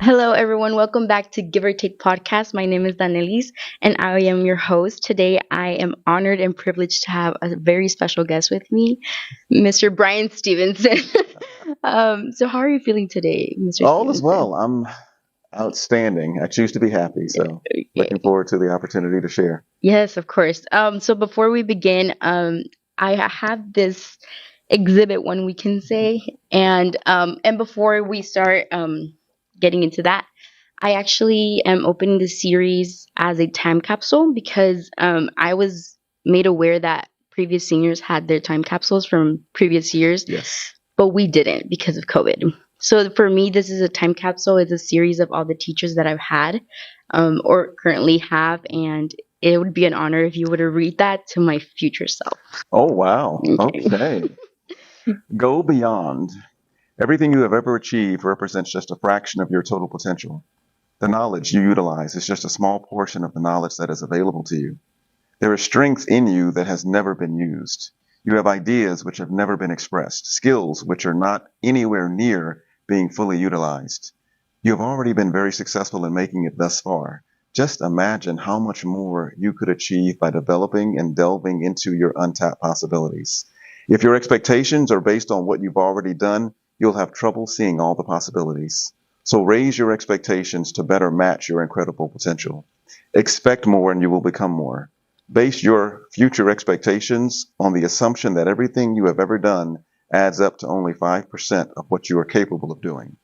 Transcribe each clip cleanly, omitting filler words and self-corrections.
Hello, everyone. Welcome back to Give or Take Podcast. My name is Danelis, and I am your host. Today, I am honored and privileged to have a very special guest with me, Mr. Brian Stevenson. So, how are you feeling today, Mr. All is Stevenson? well. I'm outstanding. I choose to be happy. So looking Okay. forward to the opportunity to share. Yes, of course. So, before we begin, I have this exhibit, one we can say, and before we start getting into that. I actually am opening the series as a time capsule because I was made aware that previous seniors had their time capsules from previous years, Yes. but we didn't because of COVID. So for me, this is a time capsule. It's a series of all the teachers that I've had or currently have, and it would be an honor if you were to read that to my future self. Oh, wow. Okay. Okay. Go beyond. Everything you have ever achieved represents just a fraction of your total potential. The knowledge you utilize is just a small portion of the knowledge that is available to you. There is strength in you that has never been used. You have ideas which have never been expressed, skills which are not anywhere near being fully utilized. You have already been very successful in making it thus far. Just imagine how much more you could achieve by developing and delving into your untapped possibilities. If your expectations are based on what you've already done, you'll have trouble seeing all the possibilities. So raise your expectations to better match your incredible potential. Expect more and you will become more. Base your future expectations on the assumption that everything you have ever done adds up to only 5% of what you are capable of doing.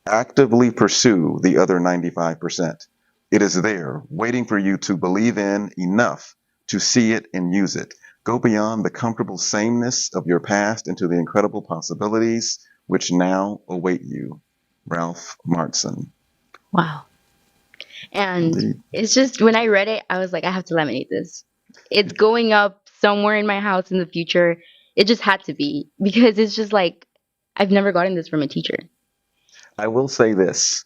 Actively pursue the other 95%. It is there, waiting for you to believe in enough to see it and use it. Go beyond the comfortable sameness of your past into the incredible possibilities which now await you. Ralph Martson. Wow. And Indeed. it's just when I read it, I was like, I have to laminate this. It's going up somewhere in my house in the future. It just had to be because it's just like I've never gotten this from a teacher. I will say this.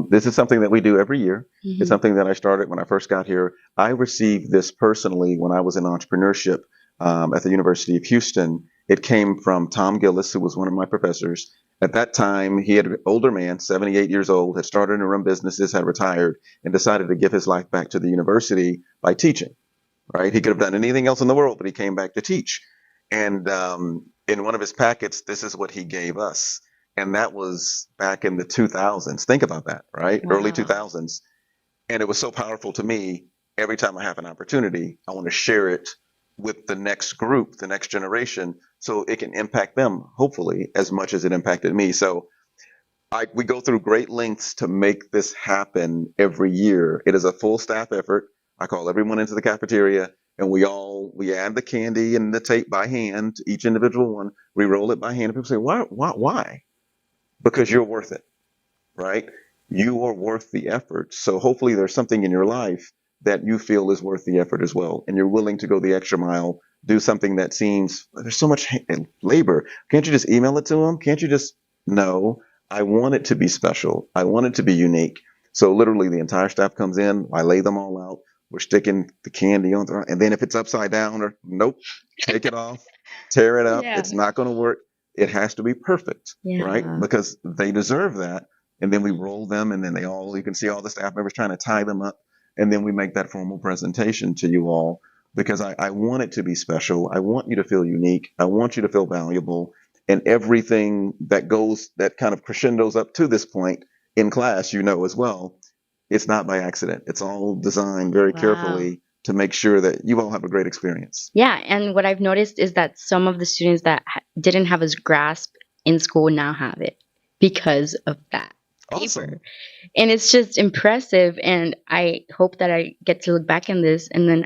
This is something that we do every year. It's Hmm. something that I started when I first got here. I received this personally when I was in entrepreneurship at the University of Houston. It came from Tom Gillis, who was one of my professors. At that time, he had an older man, 78 years old, had started and run businesses, had retired, and decided to give his life back to the university by teaching. Right? He could have done anything else in the world, but he came back to teach. And in one of his packets, this is what he gave us. And that was back in the 2000s. Think about that, right? Early Wow. 2000s. And it was so powerful to me. Every time I have an opportunity, I want to share it with the next group, the next generation, so it can impact them, hopefully, as much as it impacted me. So we go through great lengths to make this happen every year. It is a full staff effort. I call everyone into the cafeteria and we add the candy and the tape by hand to each individual one. We roll it by hand. And people say, why? Because you're worth it, right? You are worth the effort. So hopefully there's something in your life that you feel is worth the effort as well. And you're willing to go the extra mile, do something that seems, there's so much labor. Can't you just email it to them? Can't you just, no, I want it to be special. I want it to be unique. So literally the entire staff comes in. I lay them all out. We're sticking the candy on there. And then if it's upside down or nope, take it off, tear it up. Yeah. It's not going to work. It has to be perfect, right? Yeah. Because they deserve that. And then we roll them, and then you can see all the staff members trying to tie them up. And then we make that formal presentation to you all because I want it to be special. I want you to feel unique. I want you to feel valuable. And everything that kind of crescendos up to this point in class, as well, it's not by accident. It's all designed very Wow. carefully to make sure that you all have a great experience. Yeah. And what I've noticed is that some of the students that didn't have as grasp in school now have it because of that paper. Awesome. And it's just impressive. And I hope that I get to look back in this and then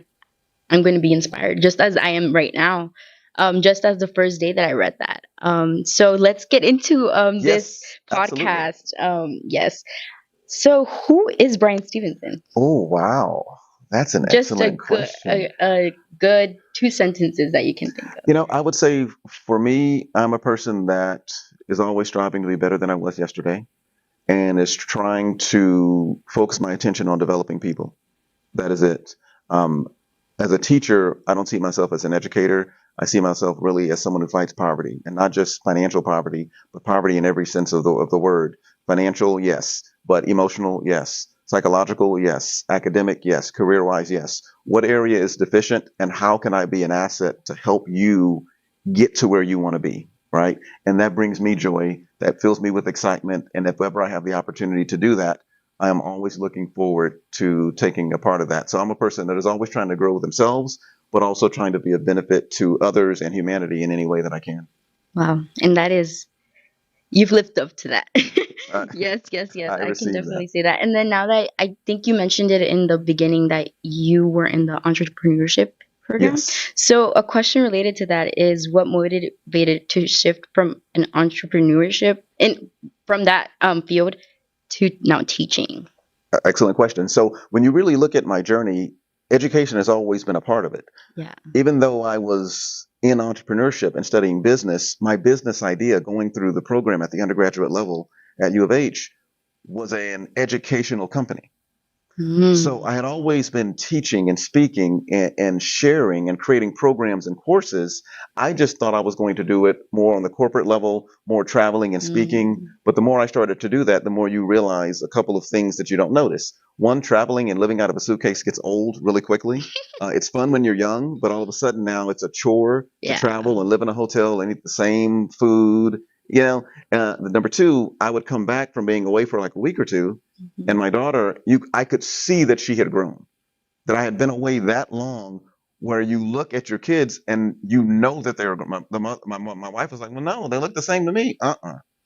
I'm going to be inspired just as I am right now, just as the first day that I read that. So let's get into this Yes, absolutely. podcast. Yes. So who is Brian Stevenson? Oh, wow. That's an Just excellent question. a good two sentences that you can think of. I would say for me, I'm a person that is always striving to be better than I was yesterday and is trying to focus my attention on developing people. That is it. Um, as a teacher, I don't see myself as an educator. I see myself really as someone who fights poverty, and not just financial poverty, but poverty in every sense of the word. Financial, yes, but emotional, yes. Psychological, yes. Academic, yes. Career wise, yes. What area is deficient and how can I be an asset to help you get to where you want to be? Right. And that brings me joy. That fills me with excitement. And if ever I have the opportunity to do that, I am always looking forward to taking a part of that. So I'm a person that is always trying to grow themselves, but also trying to be a benefit to others and humanity in any way that I can. Wow. And that is, you've lived up to that. Uh, Yes, yes, yes. I I can received that. definitely say that. And then now that I think you mentioned it in the beginning that you were in the entrepreneurship program. Yes. So a question related to that is what motivated to shift from an entrepreneurship and from that field to now teaching? Excellent question. So when you really look at my journey, education has always been a part of it. Yeah. Even though I was in entrepreneurship and studying business, my business idea going through the program at the undergraduate level at U of H was an educational company. So Mm. I had always been teaching and speaking and sharing and creating programs and courses. I just thought I was going to do it more on the corporate level, more traveling and speaking. Mm. But the more I started to do that, the more you realize a couple of things that you don't notice. One, traveling and living out of a suitcase gets old really quickly. It's fun when you're young, but all of a sudden now it's a chore to Yeah. travel and live in a hotel and eat the same food. You know, number two, I would come back from being away for like a week or two, and Mhm. my daughter, I could see that she had grown, that I had been away that long, where you look at your kids and you know that they're, my wife was like, well, no, they look the same to me.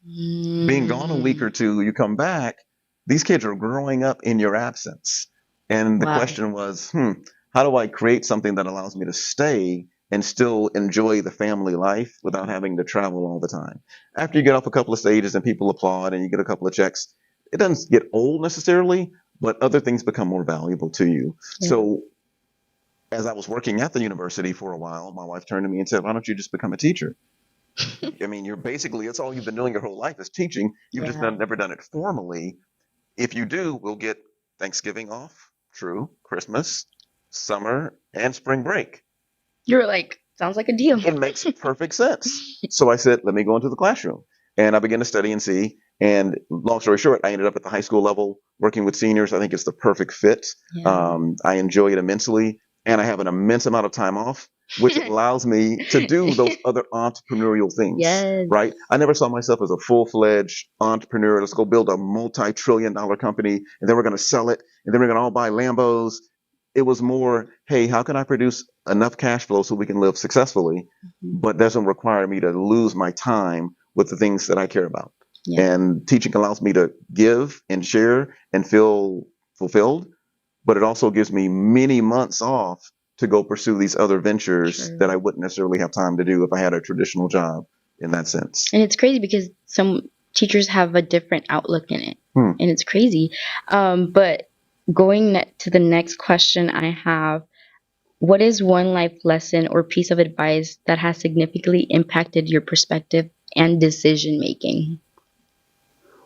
Being gone a week or Mm. two, you come back, these kids are growing up in your absence. And the Wow. question was, how do I create something that allows me to stay and still enjoy the family life without having to travel all the time? After you get off a couple of stages and people applaud and you get a couple of checks, it doesn't get old necessarily, but other things become more valuable to you. Yeah. So as I was working at the university for a while, my wife turned to me and said, why don't you just become a teacher? I mean, you're basically, it's all you've been doing your whole life is teaching. You've just Yeah. never done it formally. If you do, we'll get Thanksgiving off. True. Christmas, summer, and spring break. You were like, sounds like a deal. It makes perfect sense. So I said, let me go into the classroom. And I began to study and see. And long story short, I ended up at the high school level working with seniors. I think it's the perfect fit. Yeah. I enjoy it immensely. And I have an immense amount of time off, which allows me to do those other entrepreneurial things, Yes. right? I never saw myself as a full-fledged entrepreneur. Let's go build a multi-trillion-dollar company, and then we're going to sell it, and then we're going to all buy Lambos. It was more, hey, how can I produce enough cash flow so we can live successfully, Mhm. but doesn't require me to lose my time with the things that I care about. Yeah. And teaching allows me to give and share and feel fulfilled, but it also gives me many months off to go pursue these other ventures True. that I wouldn't necessarily have time to do if I had a traditional job in that sense. And it's crazy because some teachers have a different outlook in it. Hmm. And it's crazy. But going to the next question I have, what is one life lesson or piece of advice that has significantly impacted your perspective and decision making?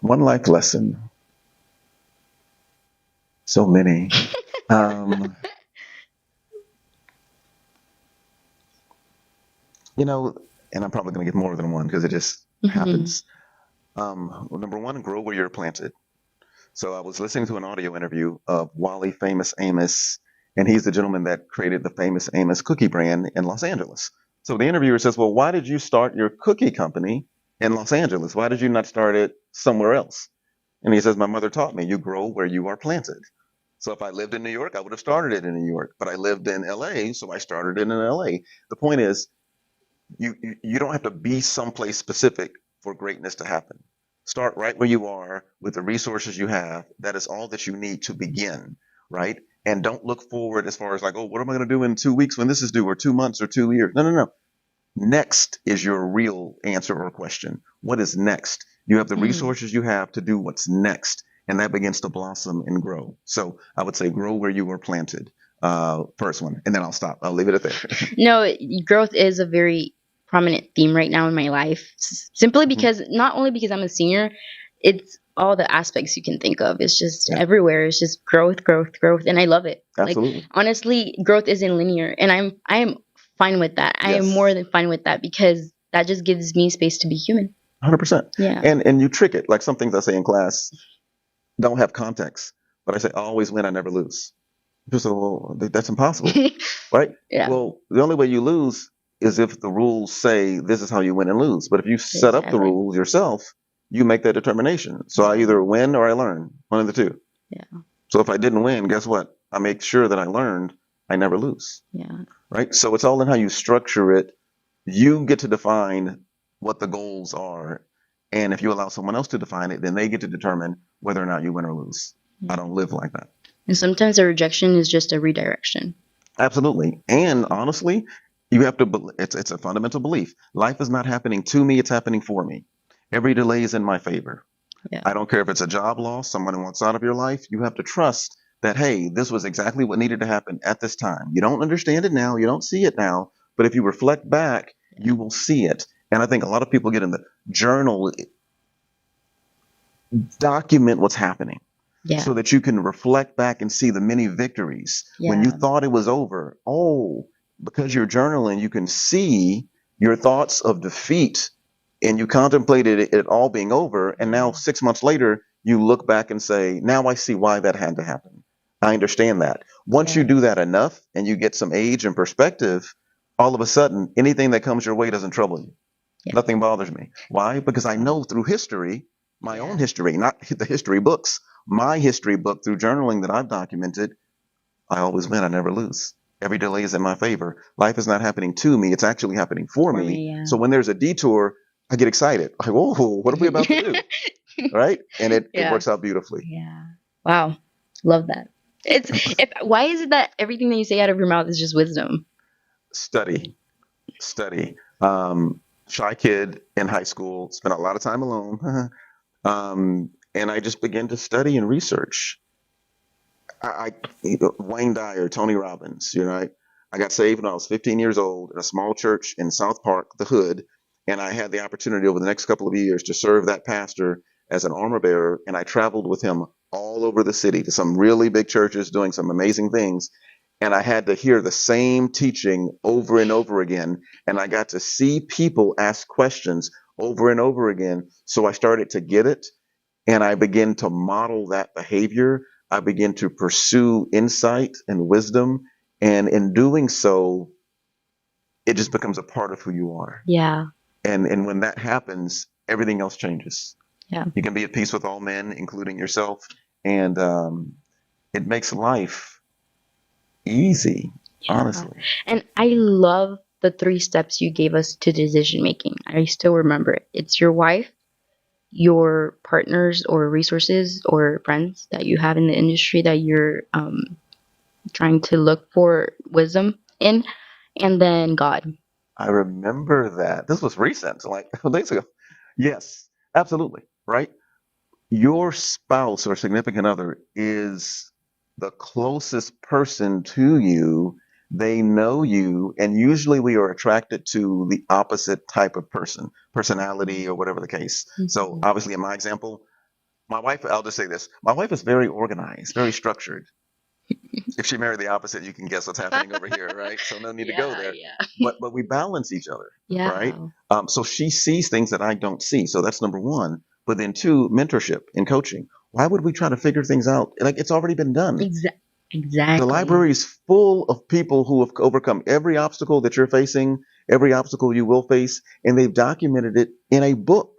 One life lesson. So many. Um, you know, and I'm probably going to get more than one because it just happens. Well, number one, grow where you're planted. So I was listening to an audio interview of Wally Famous Amos, and he's the gentleman that created the Famous Amos cookie brand in Los Angeles. So the interviewer says, well, why did you start your cookie company in Los Angeles? Why did you not start it somewhere else? And he says, my mother taught me, you grow where you are planted. So if I lived in New York, I would have started it in New York, but I lived in LA, so I started it in LA. The point is, you don't have to be someplace specific for greatness to happen. Start right where you are with the resources you have. That is all that you need to begin, right? And don't look forward as far as like, oh, what am I going to do in 2 weeks when this is due, or 2 months, or 2 years? No, no, no. Next is your real answer or question. What is next? You have the resources you have to do what's next, and that begins to blossom and grow. So I would say grow where you are planted. First one, and then I'll stop. I'll leave it at there. No, growth is a very prominent theme right now in my life. Simply because, not only because I'm a senior, it's all the aspects you can think of. It's just Yeah. everywhere. It's just growth, growth, growth, and I love it. Absolutely. Like, honestly, growth isn't linear, and I am fine with that. I am Yes. more than fine with that because that just gives me space to be human. 100%. Yeah. And you trick it. Like some things I say in class, don't have context. But I say, I always win, I never lose. People say, well, that's impossible, right? Yeah, Well, the only way you lose is if the rules say this is how you win and lose. But if you set up the exactly. rules yourself, you make that determination. So I Yeah, either win or I learn, one of the two. yeah, So if I didn't win, guess what? I make sure that I learned I never lose, yeah, right? So it's all in how you structure it. You get to define what the goals are. And if you allow someone else to define it, then they get to determine whether or not you win or lose. I yeah. don't live like that. And sometimes a rejection is just a redirection. Absolutely. And honestly, you have to, it's a fundamental belief. Life is not happening to me, it's happening for me. Every delay is in my favor. Yeah, I don't care if it's a job loss, someone wants out of your life. You have to trust that, hey, this was exactly what needed to happen at this time. You don't understand it now, you don't see it now, but if you reflect back, yeah, you will see it. And I think a lot of people get in the journal, document what's happening yeah, so that you can reflect back and see the many victories when you yeah, thought it was over. Oh, because you're journaling, you can see your thoughts of defeat and you contemplated it all being over. And now, yeah, 6 months later, you look back and say, now I see why that had to happen. I understand that. Once you yeah, do that enough and you get some age and perspective, all of a sudden, anything that comes your way doesn't trouble you. yeah, Nothing bothers me. Why? Because I know through history, my own yeah, history, not the history books, my history book through journaling that I've documented, I always win, I never lose. Every delay is in my favor. Life is not happening to me, it's actually happening for for me. me, yeah. So when there's a detour, I get excited. Like, whoa, what are we about to do? Right? And it Yeah, works out beautifully. yeah. Wow, love that. It's if why is it that everything that you say out of your mouth is just wisdom? Study, study. Shy kid in high school, spent a lot of time alone. And I just began to study and research. Wayne Dyer, Tony Robbins, I got saved when I was 15 years old in a small church in South Park, the Hood, and I had the opportunity over the next couple of years to serve that pastor as an armor bearer, and I traveled with him all over the city to some really big churches doing some amazing things, and I had to hear the same teaching over and over again, and I got to see people ask questions over and over again, so I started to get it, and I begin to model that behavior. I begin to pursue insight and wisdom. And in doing so, it just becomes a part of who you are. Yeah, And when that happens, everything else changes. yeah, You can be at peace with all men, including yourself. And it makes life easy, yeah. honestly. And I love the three steps you gave us to decision making. I still remember it. It's your wife, your partners or resources or friends that you have in the industry that you're trying to look for wisdom in, and then God. I remember that. This was recent, like a couple days ago. Yes, absolutely. Right? Your spouse or significant other is the closest person to you. They know you, and usually we are attracted to the opposite type of person, personality, or whatever the case. So, Mhm. obviously, in my example, my wife, I'll just say this, my wife is very organized, very structured. If she married the opposite, you can guess what's happening over here, right? So, no need to go Yeah, there. yeah. But we balance each other, right? Yeah. So she sees things that I don't see. So that's number one. But then two, mentorship and coaching. Why would we try to figure things out? Like it's already been done. The Exactly. library is full of people who have overcome every obstacle that you're facing, every obstacle you will face, and they've documented it in a book.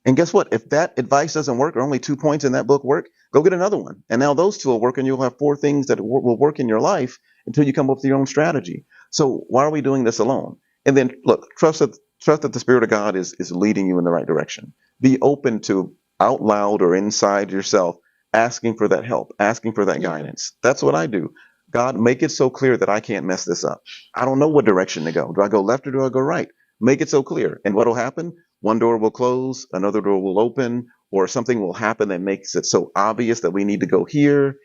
And guess what? If that advice doesn't work, or only 2 points in that book work, go get another one. And now those two will work, and you'll have four things that will work in your life until you come up with your own strategy. So why are we doing this alone? And then look, trust that the Spirit of God is leading you in the right direction. Be open to out loud or inside yourself asking for that help, asking for that Yeah. guidance. That's what I do. God, make it so clear that I can't mess this up. I don't know what direction to go. Do I go left or do I go right? Make it so clear. And what will happen? One door will close, another door will open, or something will happen that makes it so obvious that we need to go here.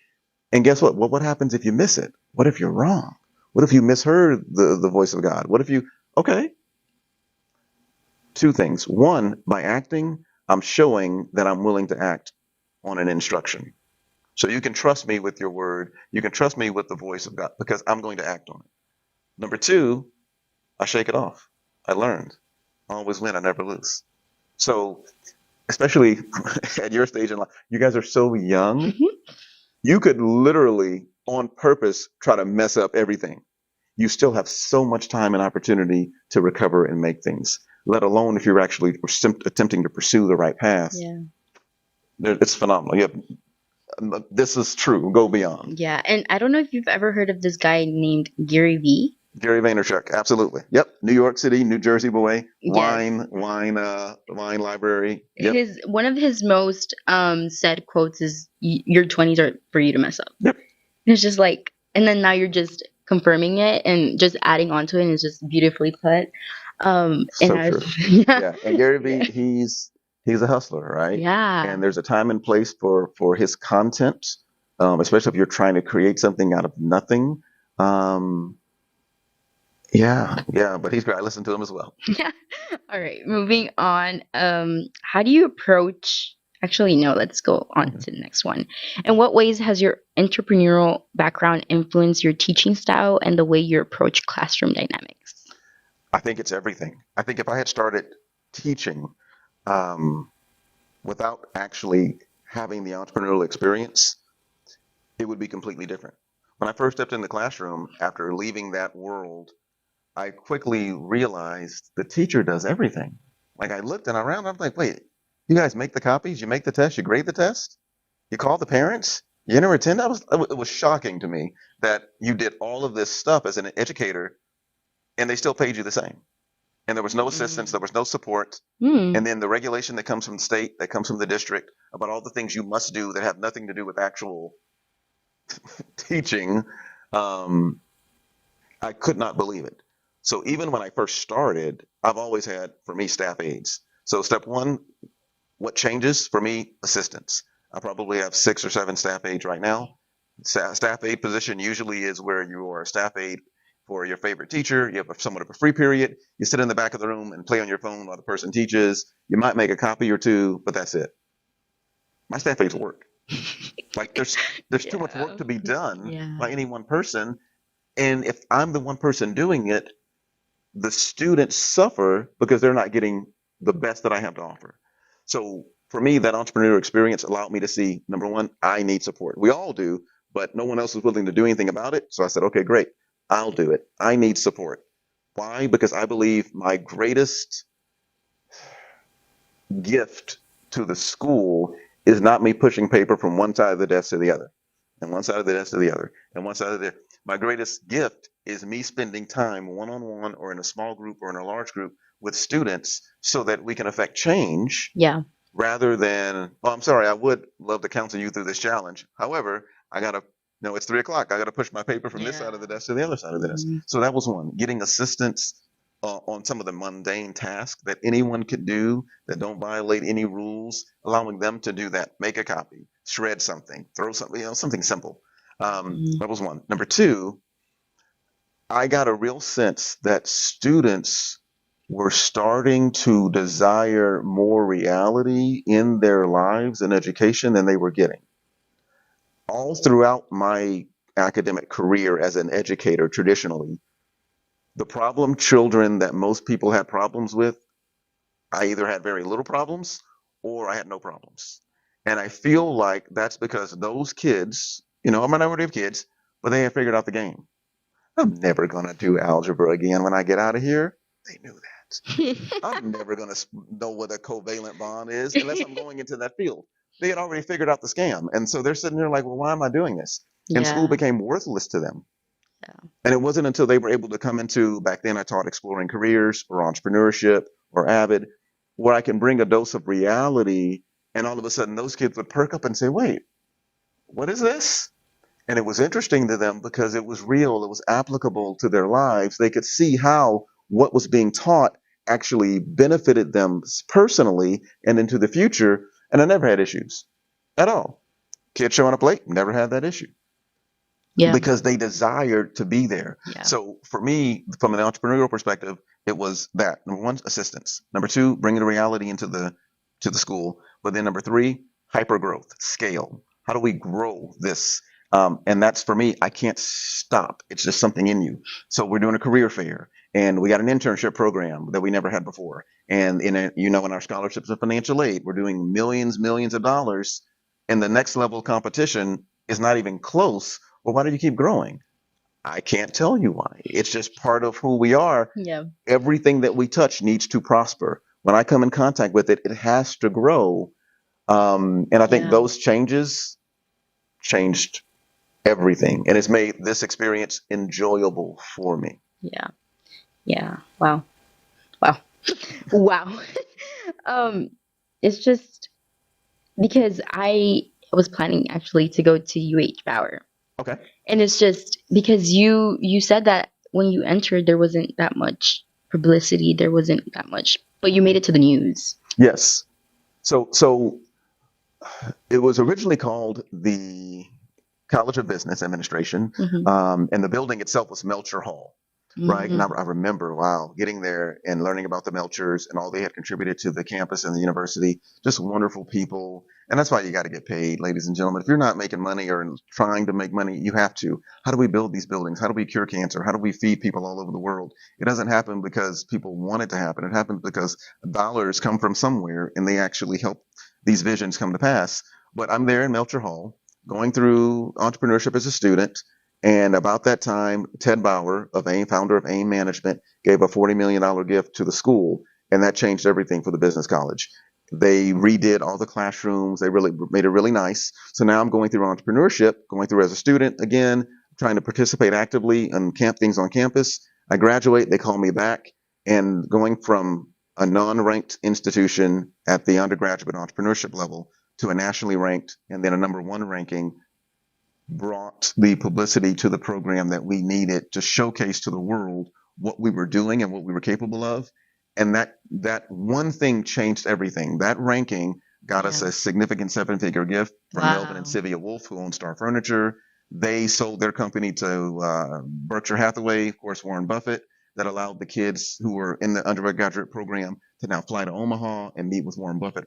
And guess what? What happens if you miss it? What if you're wrong? What if you misheard the voice of God? What if you, okay, two things. One, by acting, I'm showing that I'm willing to act on an instruction. So you can trust me with your word. You can trust me with the voice of God because I'm going to act on it. Number two, I shake it off. I learned. I always win. I never lose. So especially at your stage in life, you guys are so young. You could literally, on purpose, try to mess up everything. You still have so much time and opportunity to recover and make things, let alone if you're actually attempting to pursue the right path. Yeah. It's phenomenal. This is true. Go beyond. Yeah. And I don't know if you've ever heard of this guy named Gary Vee. Gary Vaynerchuk, absolutely. Yep. New York City, New Jersey boy. Yes. Wine library. Yep. His one of his most said quotes is your 20s are for you to mess up. Yep. And it's just like, and then now you're just confirming it and just adding on to it, and it's just beautifully put. And So I true. was, yeah. Yeah. And Gary Vee, he's a hustler, right? Yeah. And there's a time and place for his content, especially if you're trying to create something out of nothing. Yeah, but he's great. I listen to him as well. Yeah. All right. Moving on. How do you approach? Actually, no. Let's go on to the next one. In what ways has your entrepreneurial background influenced your teaching style and the way you approach classroom dynamics? I think it's everything. I think if I had started teaching um, without actually having the entrepreneurial experience, it would be completely different. When I first stepped in the classroom after leaving that world, I quickly realized the teacher does everything. Like I looked and around, I'm like, wait, you guys make the copies, you make the test, you grade the test, you call the parents, you enter attend. It was shocking to me that you did all of this stuff as an educator, and they still paid you the same. And there was no assistance, there was no support. And then the regulation that comes from the state, that comes from the district, about all the things you must do that have nothing to do with actual teaching, I could not believe it. So even when I first started, I've always had, for me, staff aides. So step one, what changes for me? Assistants. I probably have 6 or 7 staff aides right now. Staff aide position usually is where you are a staff aide for your favorite teacher. You have somewhat of a free period. You sit in the back of the room and play on your phone while the person teaches. You might make a copy or two, but that's it. My staff aides work. Like there's too much work to be done by any one person. And if I'm the one person doing it, the students suffer because they're not getting the best that I have to offer. So for me, that entrepreneurial experience allowed me to see, number one, I need support. We all do, but no one else is willing to do anything about it. So I said, okay, great. I'll do it. I need support. Why? Because I believe my greatest gift to the school is not me pushing paper from one side of the desk to the other, and one side of the desk to the other, and one side of the. My greatest gift is me spending time one-on-one or in a small group or in a large group with students so that we can affect change. Yeah. Rather than, oh, I'm sorry, I would love to counsel you through this challenge. However, I got to, it's 3 o'clock. I got to push my paper from this side of the desk to the other side of the desk. So that was one. Getting assistance on some of the mundane tasks that anyone could do that don't violate any rules, allowing them to do that. Make a copy, shred something, throw something, something simple. That was one. Number two, I got a real sense that students were starting to desire more reality in their lives and education than they were getting. All throughout my academic career as an educator, traditionally, the problem children that most people had problems with, I either had very little problems or I had no problems. And I feel like that's because those kids, a minority of kids, but they had figured out the game. I'm never going to do algebra again when I get out of here. They knew that. I'm never going to know what a covalent bond is unless I'm going into that field. They had already figured out the scam. And so they're sitting there like, well, why am I doing this? And school became worthless to them. Yeah. And it wasn't until they were able to come into, back then I taught exploring careers or entrepreneurship or AVID, where I can bring a dose of reality. And all of a sudden those kids would perk up and say, wait, what is this? And it was interesting to them because it was real. It was applicable to their lives. They could see how what was being taught actually benefited them personally and into the future. And I never had issues at all. Kids showing up late, never had that issue. Yeah. Because they desired to be there. Yeah. So for me, from an entrepreneurial perspective, it was that. Number one, assistance. Number two, bringing the reality into the school. But then number three, hyper growth, scale. How do we grow this? And that's for me, I can't stop. It's just something in you. So we're doing a career fair and we got an internship program that we never had before. And in our scholarships and financial aid, we're doing millions of dollars, and the next level of competition is not even close. Well, why do you keep growing? I can't tell you why. It's just part of who we are. Yeah. Everything that we touch needs to prosper. When I come in contact with it, it has to grow. And I think Yeah. those changes changed everything, and it's made this experience enjoyable for me. Yeah. Yeah. Wow. Wow. Wow. um, it's just because I was planning actually to go to UH Bauer, Okay. and it's just because you said that when you entered there wasn't that much publicity, there wasn't that much, but you made it to the news. Yes. So it was originally called the College of Business Administration, Hmm. and the building itself was Melcher Hall, right? And I remember, wow, getting there and learning about the Melchers and all they had contributed to the campus and the university. Just wonderful people, and that's why you got to get paid, ladies and gentlemen. If you're not making money or trying to make money, you have to. How do we build these buildings? How do we cure cancer? How do we feed people all over the world? It doesn't happen because people want it to happen. It happens because dollars come from somewhere, and they actually help these visions come to pass. But I'm there in Melcher Hall, going through entrepreneurship as a student. And about that time, Ted Bauer, founder of AIM Management, gave a $40 million gift to the school. And that changed everything for the business college. They redid all the classrooms. They really made it really nice. So now I'm going through entrepreneurship, going through as a student again, trying to participate actively in things on campus. I graduate, they call me back, and going from a non-ranked institution at the undergraduate entrepreneurship level to a nationally ranked and then a number one ranking brought the publicity to the program that we needed to showcase to the world what we were doing and what we were capable of. And that one thing changed everything. That ranking got us a significant seven-figure gift from Melvin and Sylvia Wolf, who own Star Furniture. They sold their company to Berkshire Hathaway, of course, Warren Buffett. That allowed the kids who were in the undergraduate program to now fly to Omaha and meet with Warren Buffett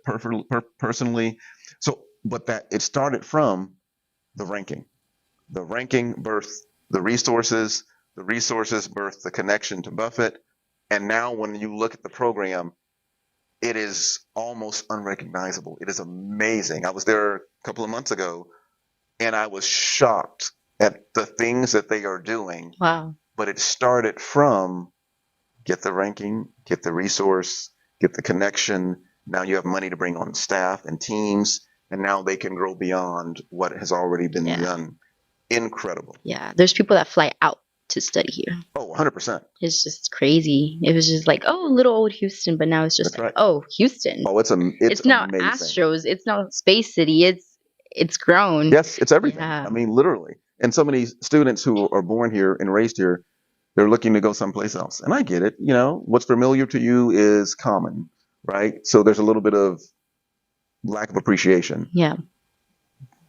personally. So, but that it started from the ranking. The ranking birthed the resources birthed the connection to Buffett. And now when you look at the program, it is almost unrecognizable. It is amazing. I was there a couple of months ago and I was shocked at the things that they are doing. Wow. But it started from get the ranking, get the resource, get the connection. Now you have money to bring on staff and teams, and now they can grow beyond what has already been done. Incredible. Yeah. There's people that fly out to study here. Oh, 100%. It's just crazy. It was just like, oh, little old Houston, but now it's just like, oh, Houston. Oh, it's now amazing. Astros. It's now Space City. It's grown. Yes, it's everything. Yeah. I mean, literally. And so many students who are born here and raised here, they're looking to go someplace else. And I get it. You know, what's familiar to you is common, right? So there's a little bit of lack of appreciation. Yeah.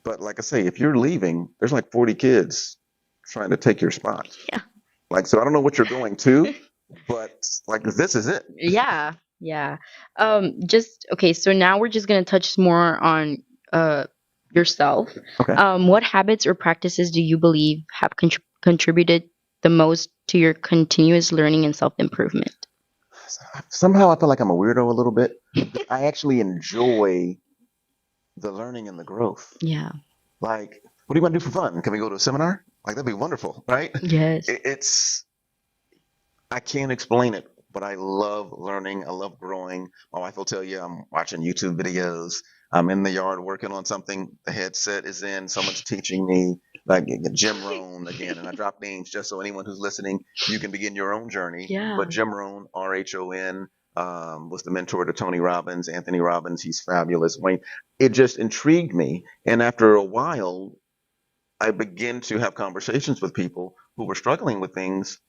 But like I say, if you're leaving, there's like 40 kids trying to take your spot. Yeah. Like, so I don't know what you're going to, but like this is it. Yeah. Yeah. Just okay. So now we're just gonna touch more on yourself. Okay. What habits or practices do you believe have contributed the most to your continuous learning and self improvement? Somehow I feel like I'm a weirdo a little bit. I actually enjoy the learning and the growth. Yeah. Like, what do you want to do for fun? Can we go to a seminar? Like, that'd be wonderful, right? Yes. I can't explain it, but I love learning. I love growing. My wife will tell you I'm watching YouTube videos. I'm in the yard working on something. The headset is in. Someone's teaching me, like Jim Rohn again. And I drop names just so anyone who's listening, you can begin your own journey. Yeah. But Jim Rohn, RHON, was the mentor to Tony Robbins, Anthony Robbins. He's fabulous. Wayne, it just intrigued me. And after a while, I began to have conversations with people who were struggling with things.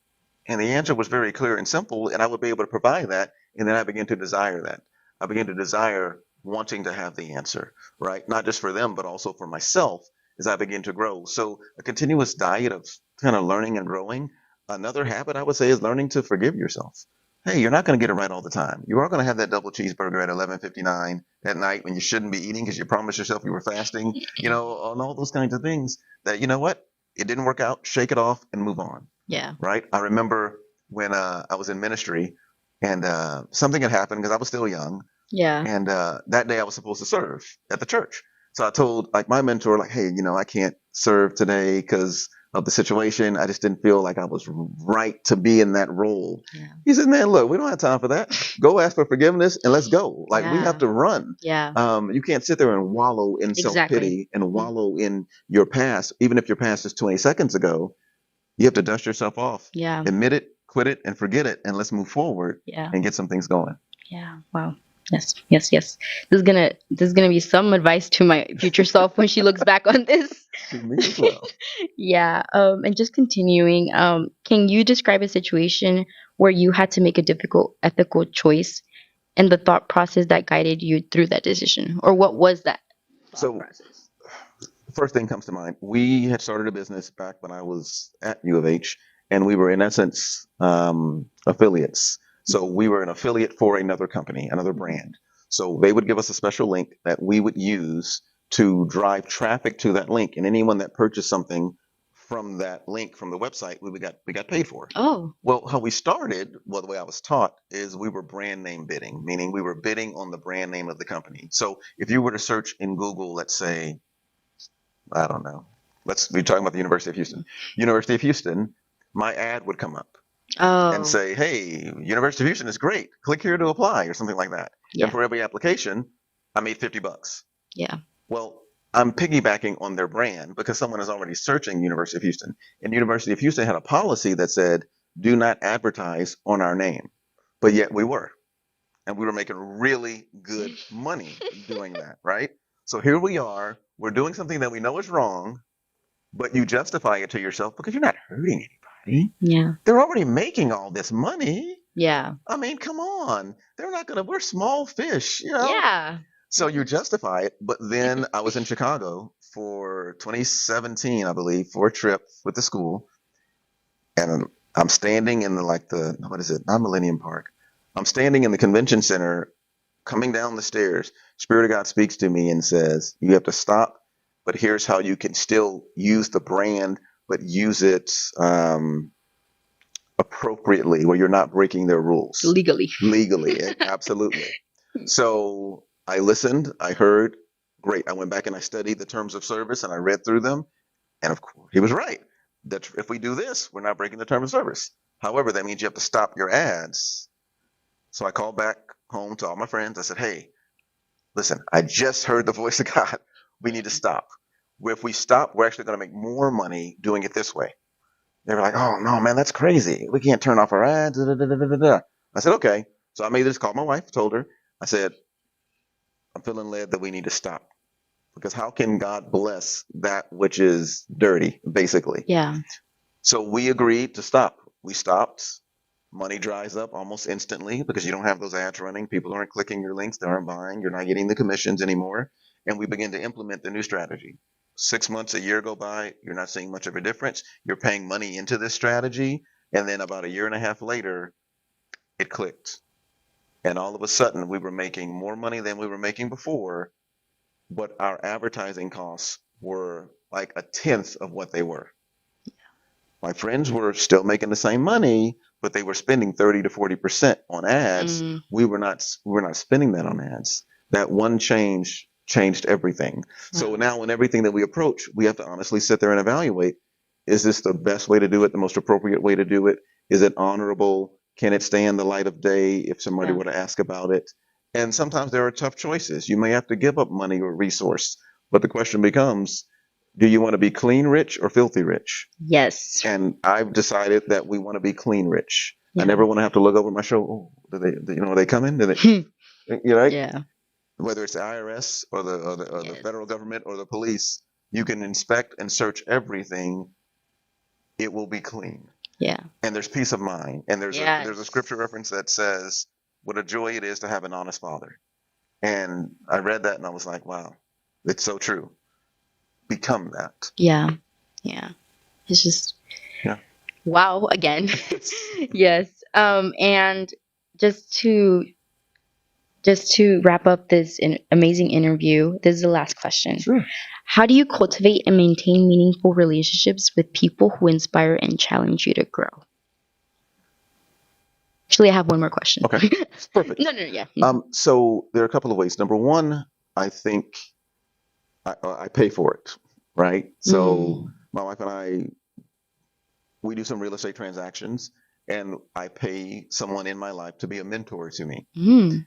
And the answer was very clear and simple. And I would be able to provide that. And then I began to desire that. I began to desire wanting to have the answer, right? Not just for them, but also for myself as I begin to grow. So a continuous diet of kind of learning and growing. Another habit I would say is learning to forgive yourself. Hey, you're not going to get it right all the time. You are going to have that double cheeseburger at 11:59 at night when you shouldn't be eating because you promised yourself you were fasting, you know, and all those kinds of things that, you know what, it didn't work out, shake it off and move on. Yeah. Right. I remember when I was in ministry, And something had happened because I was still young. Yeah. And that day I was supposed to serve at the church. So I told like my mentor, like, hey, I can't serve today because of the situation. I just didn't feel like I was right to be in that role. Yeah. He said, man, look, we don't have time for that. Go ask for forgiveness and let's go. Like we have Yeah. to run. Yeah. You can't sit there and wallow in self Exactly. pity and wallow in your past, even if your past is 20 seconds ago. You have to dust yourself off, Yeah. admit it, quit it, and forget it, and let's move forward Yeah. and get some things going. Yeah. Wow. Yes. Yes. Yes. This is gonna be some advice to my future self when she looks back on this. To me as well. Yeah. And just continuing. Can you describe a situation where you had to make a difficult ethical choice and the thought process that guided you through that decision, or what was that thought So process? the first thing comes to mind. We had started a business back when I was at U of H, and we were in essence affiliates. So we were an affiliate for another company, another brand. So they would give us a special link that we would use to drive traffic to that link, and anyone that purchased something from that link from the website, we got paid for. Oh. Well, how we started, well, the way I was taught is we were brand name bidding, meaning we were bidding on the brand name of the company. So if you were to search in Google, let's say, I don't know. Let's be talking about the University of Houston. University of Houston, my ad would come up and Oh. say, hey, University of Houston is great. Click here to apply or something like that. Yeah. And for every application, I made $50. Yeah. Well, I'm piggybacking on their brand because someone is already searching University of Houston. And University of Houston had a policy that said, do not advertise on our name. But yet we were. And we were making really good money doing that, right? So here we are. We're doing something that we know is wrong, but you justify it to yourself because you're not hurting anybody. Yeah. They're already making all this money. Yeah. I mean, come on. They're not going to, we're small fish. Yeah. So you justify it. But then I was in Chicago for 2017, I believe, for a trip with the school. And I'm standing in what is it? Not Millennium Park. I'm standing in the convention center, coming down the stairs. Spirit of God speaks to me and says, you have to stop, but here's how you can still use the brand, but use it appropriately where you're not breaking their rules. Legally, absolutely. So I listened, I heard, great. I went back and I studied the terms of service and I read through them. And of course, he was right. That if we do this, we're not breaking the terms of service. However, that means you have to stop your ads. So I called back home to all my friends. I said, hey, listen, I just heard the voice of God. We need to stop. If we stop, we're actually going to make more money doing it this way. They were like, oh, no, man, that's crazy. We can't turn off our ads. Da, da, da, da, da. I said, okay. So I made this call. My wife told her, I said, I'm feeling led that we need to stop. Because how can God bless that which is dirty, basically? Yeah. So we agreed to stop. We stopped. Money dries up almost instantly because you don't have those ads running. People aren't clicking your links. They aren't buying. You're not getting the commissions anymore. And we begin to implement the new strategy. 6 months, a year go by. You're not seeing much of a difference. You're paying money into this strategy. And then about a year and a half later, it clicked. And all of a sudden, we were making more money than we were making before, but our advertising costs were like a tenth of what they were. My friends were still making the same money, but they were spending 30 to 40% on ads. We were not spending that on ads. That one change changed everything. So now in everything that we approach, we have to honestly sit there and evaluate, is this the best way to do it, the most appropriate way to do it? Is it honorable? Can it stand the light of day if somebody were to ask about it? And sometimes there are tough choices. You may have to give up money or resource, but the question becomes, do you want to be clean rich or filthy rich? Yes. And I've decided that we want to be clean rich. Yeah. I never want to have to look over my shoulder. Oh, are they coming? Do they, Yeah. Whether it's the IRS or the federal government or the police, you can inspect and search everything. It will be clean. Yeah. And there's peace of mind. And there's a scripture reference that says, what a joy it is to have an honest father. And I read that and I was like, wow, it's so true. Become that. Yeah. Yeah. It's just wow again. Yes. And just to wrap up this amazing interview, this is the last question. Sure. How do you cultivate and maintain meaningful relationships with people who inspire and challenge you to grow? Actually, I have one more question. Okay, perfect. No, yeah. So there are a couple of ways. Number one, I think I pay for it, right? So my wife and I, we do some real estate transactions, and I pay someone in my life to be a mentor to me. Mm.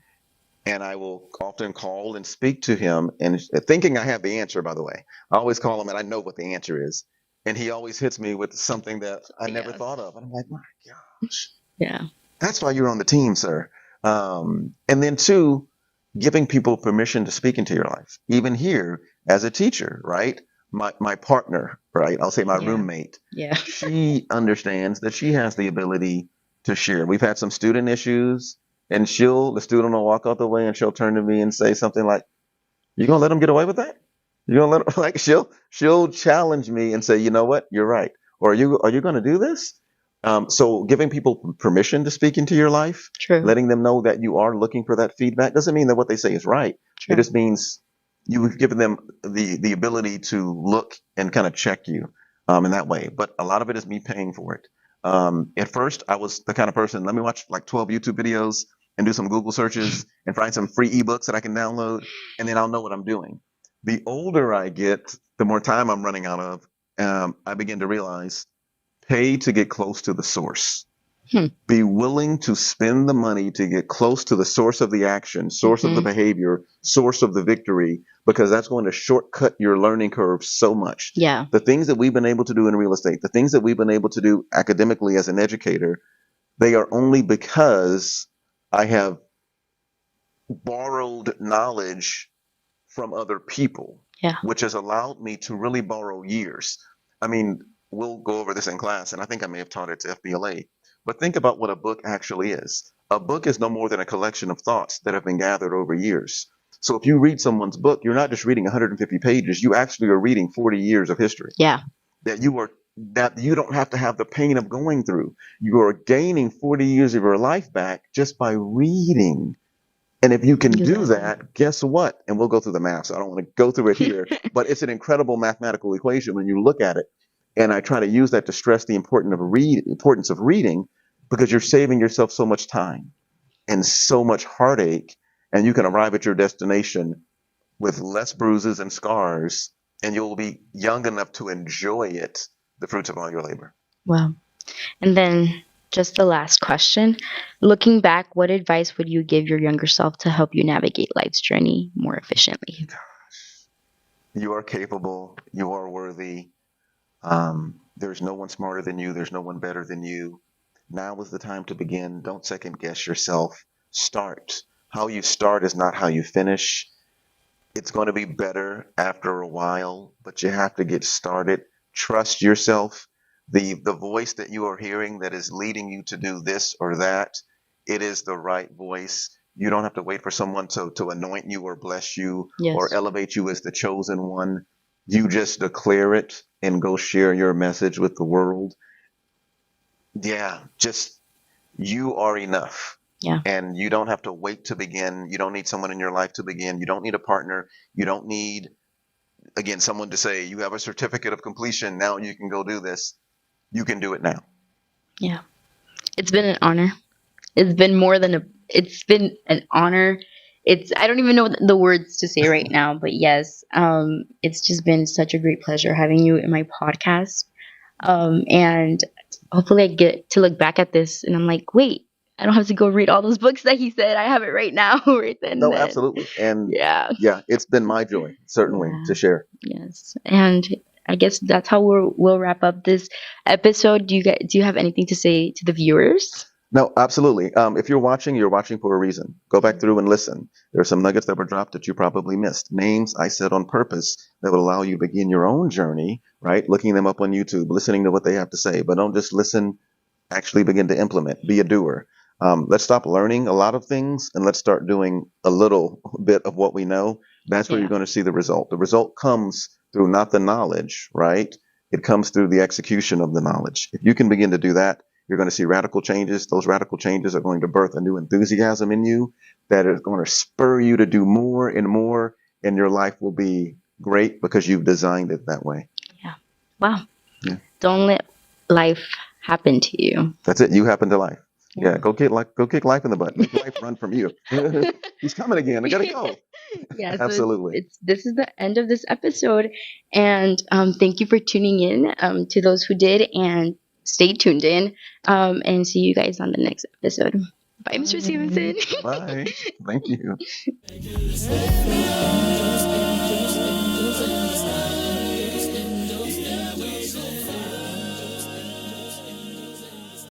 And I will often call and speak to him, and thinking I have the answer, by the way. I always call him and I know what the answer is. And he always hits me with something that I never thought of. And I'm like, my gosh, Yeah. that's why you're on the team, sir. And then two, giving people permission to speak into your life. Even here as a teacher, right? My partner, right? I'll say my roommate. Yeah. She understands that she has the ability to share. We've had some student issues, and the student will walk out the way and she'll turn to me and say something like, "You gonna let them get away with that? You gonna let them?" Like she'll challenge me and say, "You know what? You're right." Or are you gonna do this? So giving people permission to speak into your life, True. letting them know that you are looking for that feedback, doesn't mean that what they say is right. True. It just means you've given them the ability to look and kind of check you in that way. But a lot of it is me paying for it. At first, I was the kind of person, let me watch like 12 YouTube videos and do some Google searches and find some free ebooks that I can download, and then I'll know what I'm doing. The older I get, the more time I'm running out of, I begin to realize pay to get close to the source. Be willing to spend the money to get close to the source of the action, source of the behavior, source of the victory, because that's going to shortcut your learning curve so much. Yeah. The things that we've been able to do in real estate, the things that we've been able to do academically as an educator, they are only because I have borrowed knowledge from other people, which has allowed me to really borrow years. I mean, we'll go over this in class, and I think I may have taught it to FBLA, but think about what a book actually is. A book is no more than a collection of thoughts that have been gathered over years. So if you read someone's book, you're not just reading 150 pages, you actually are reading 40 years of history. Yeah. That you don't have to have the pain of going through. You are gaining 40 years of your life back just by reading. And if you can do that, guess what? And we'll go through the math, so I don't want to go through it here, but it's an incredible mathematical equation when you look at it. And I try to use that to stress the importance of reading, because you're saving yourself so much time and so much heartache, and you can arrive at your destination with less bruises and scars, and you'll be young enough to enjoy it, the fruits of all your labor. Wow. And then just the last question. Looking back, what advice would you give your younger self to help you navigate life's journey more efficiently? You are capable. You are worthy. There's no one smarter than you. There's no one better than you. Now is the time to begin. Don't second guess yourself. Start. How you start is not how you finish. It's going to be better after a while, but you have to get started. Trust yourself. The voice that you are hearing that is leading you to do this or that, it is the right voice. You don't have to wait for someone to anoint you or bless you or elevate you as the chosen one. You just declare it and go share your message with the world. Yeah, just you are enough. Yeah. And you don't have to wait to begin. You don't need someone in your life to begin. You don't need a partner. You don't need, again, someone to say, you have a certificate of completion. Now you can go do this. You can do it now. Yeah. It's been an honor. It's been an honor. I don't even know the words to say right now, but yes, it's just been such a great pleasure having you in my podcast. And hopefully I get to look back at this and I'm like, wait, I don't have to go read all those books that he said. I have it right now, right then. No, absolutely. And yeah, it's been my joy, certainly, to share. Yes. And I guess that's how we'll wrap up this episode. Do you have anything to say to the viewers? No, absolutely. If you're watching for a reason. Go back through and listen. There are some nuggets that were dropped that you probably missed. Names I said on purpose that would allow you to begin your own journey, right? Looking them up on YouTube, listening to what they have to say. But don't just listen, actually begin to implement. Be a doer. Let's stop learning a lot of things and let's start doing a little bit of what we know. That's where you're going to see the result. The result comes through not the knowledge, right? It comes through the execution of the knowledge. If you can begin to do that, you're going to see radical changes. Those radical changes are going to birth a new enthusiasm in you that is going to spur you to do more and more, and your life will be great because you've designed it that way. Yeah. Wow. Yeah. Don't let life happen to you. That's it. You happen to life. Yeah, go kick life in the butt. Make life run from you. He's coming again. I gotta go. Yeah, so Absolutely. it's this is the end of this episode, and thank you for tuning in. To those who did, and stay tuned in. And see you guys on the next episode. Bye, Mr. Bye. Stevenson. Bye. Thank you.